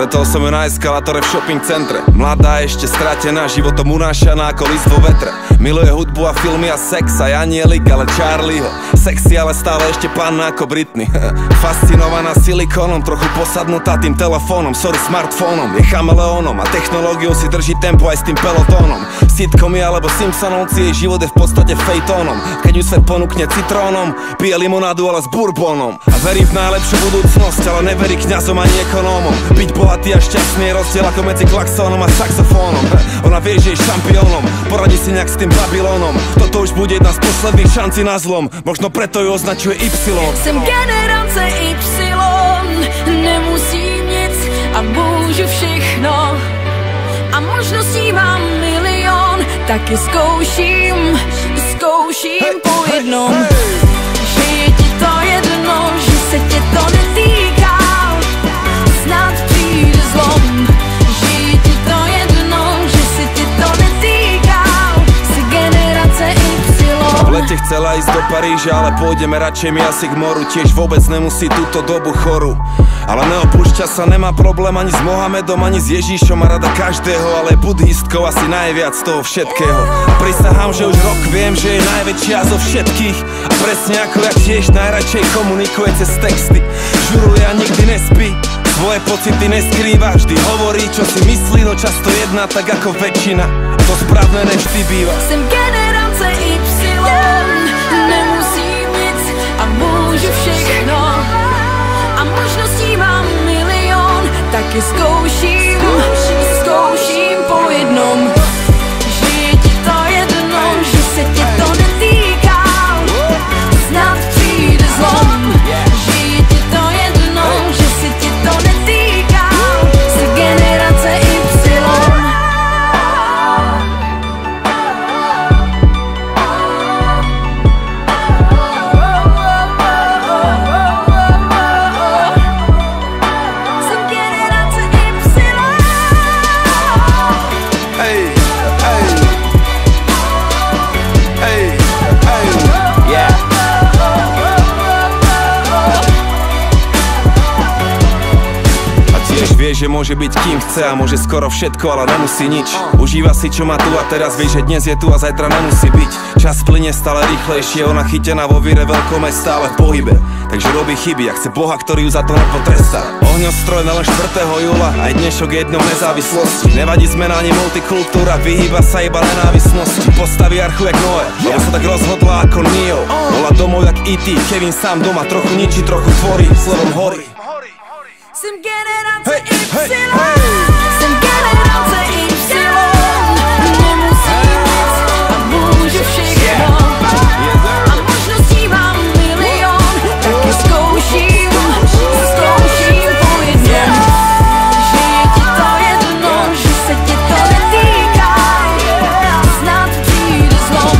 Stretol som ju na eskalátore v shopping centre. Mladá, ešte stratená, životom unášaná ako list vo vetre. Miluje hudbu a filmy a sex, aj anielik, ale Charlieho. Sexy, ale stále ešte panna ako Britney. Fascinovaná silikónom, trochu posadnutá tým telefónom, sorry smartfónom. Je chameleónom a technológiou si drží tempo aj s tým pelotónom. Sitcomy alebo Simpsonovci, jej život je v podstate fejtónom. Keď ju svet ponúkne citrónom, pije limonádu ale s bourbónom. A verí v najlepšiu budúcnosť, ale neverí kňazom ani ekonómom. Byť bohatý a šťastný je rozdiel ako medzi klaxónom a saxofónom. Ona vie, že je šampiónom, poradí si nejak s tým Babylónom. Toto už bude jedna z posledných šancí na zlom, možno preto ju označuje Y. Jsem generace Y, nemusím nic a můžu všechno. A možností mám milion, taky zkouším po jednom. Že je ti to jedno, že se tě to netýká, snad přijde zlom. Že je ti to jedno, že se tě to netýká, si generace Y. V lete chcela ísť do Paríža, ale pôjdeme radšej mi asi k moru. Tiež vôbec nemusí túto dobu chorú, ale neopúšťa sa, nemá problém ani s Mohamedom, ani s Ježíšom. Má rada každého, ale je buddhistkou asi najviac z toho všetkého. A prisahám, že už rok viem, že je najväčšia zo všetkých. A presne ako ja tiež najradšej komunikuje cez texty. Žuruje a nikdy nespí, svoje pocity neskrýva, vždy hovorí, čo si myslí, no často jedná tak ako väčšina. A to správne nevždy býva. Jsem generace Y, nemusím nic a můžu všechno. A možností mám milion, taky zkouším po jednom. Že je ti to jedno, že se tě to netýká, snad přijde zlom. Že je ti to jedno, že se tě to netýká, jsi generace Y. Vie, že môže byť kým chce a môže skoro všetko, ale nemusí nič. Užíva si, čo má tu a teraz, vie, že dnes je tu a zajtra nemusí byť. Čas plynie stále rýchlejšie, ona chytená vo víre veľkomesta, ale v pohybe. Takže robí chyby a chce Boha, ktorý ju za to nepotrestá. Ohňostroj na len 4. júla, aj dnešok je dňom nezávislosti. Nevadí zmena ani multikultúra, vyhýba sa iba nenávistnosti. Postaví archu jak Noé, lebo sa tak rozhodla ako Neo. Bola domov jak E.T., Kevin sám doma, trochu ničí, trochu tvorí, slovom horí. Jsem generace Y, jsem generace Y, nemusím nic a můžu všechno. A možností mám milion, taky zkouším po jednom. Že je ti to jedno, že se tě to netýká, snad přijde zlom.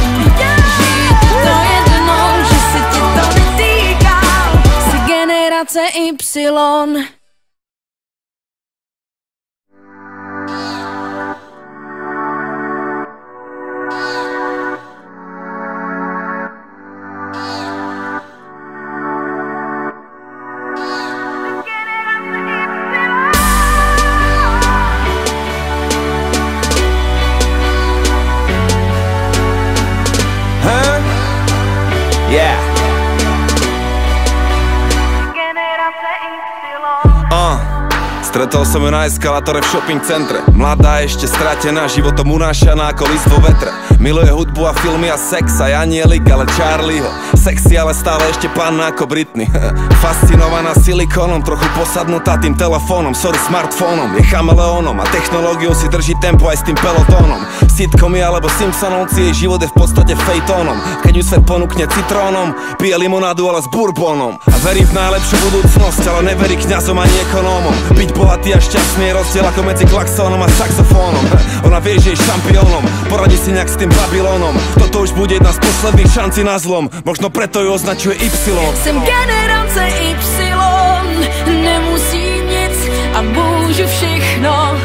Že je ti to jedno, že se tě to netýká, jsi generace Y. Stretol som ju na eskalátore v shopping centre. Mladá, ešte stratená, životom unášaná ako list vo vetre. Miluje hudbu a filmy a sex, aj anielik, ale Charlieho. Sexy, ale stále ešte panna ako Britney. Fascinovaná silikónom, trochu posadnutá tým telefónom, sorry smartfónom. Je chameleónom a technológiou si drží tempo aj s tým pelotónom. Sitcomy alebo Simpsonovci, jej život je v podstate fejtónom. Keď ju svet ponúkne citrónom, pije limonádu ale s bourbónom. A verí v najlepšiu budúcnosť, ale neverí kňazom ani ekonómom. Byť bohatý a šťastný je rozdiel ako medzi klaxónom a saxofónom. Ona vie, že je šampiónom, poradí si nejak s tým Babylónom. Toto už bude jedna z posledných šancí na zlom, možno preto ju označuje Y. Jsem generace Y, nemusím nic a můžu všechno.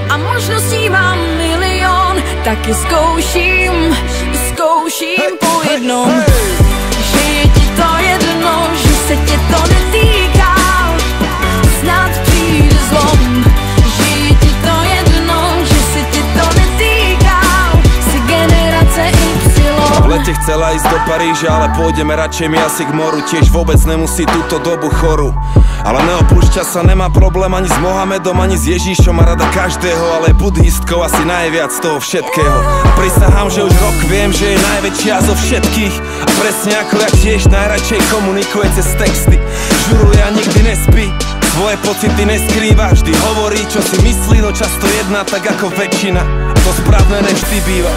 A možností mám milion, taky zkouším po jednom. Že je ti to jedno, že se tě to netýká, snad přijde zlom. lete chcela ísť do Paríža, ale pôjdeme radšej my asi k moru. Tiež vôbec nemusí túto dobu chorú, ale neopúšťa sa, nemá problém ani s Mohamedom, ani s Ježíšom. Má rada každého, ale je buddhistkou asi najviac z toho všetkého. A prisahám, že už rok viem, že je najväčšia zo všetkých. A presne ako ja tiež najradšej komunikuje cez texty. Žuruje a nikdy nespí, svoje pocity neskrýva, vždy hovorí, čo si myslí, no často jedná tak ako väčšina. To správne nevždy býva.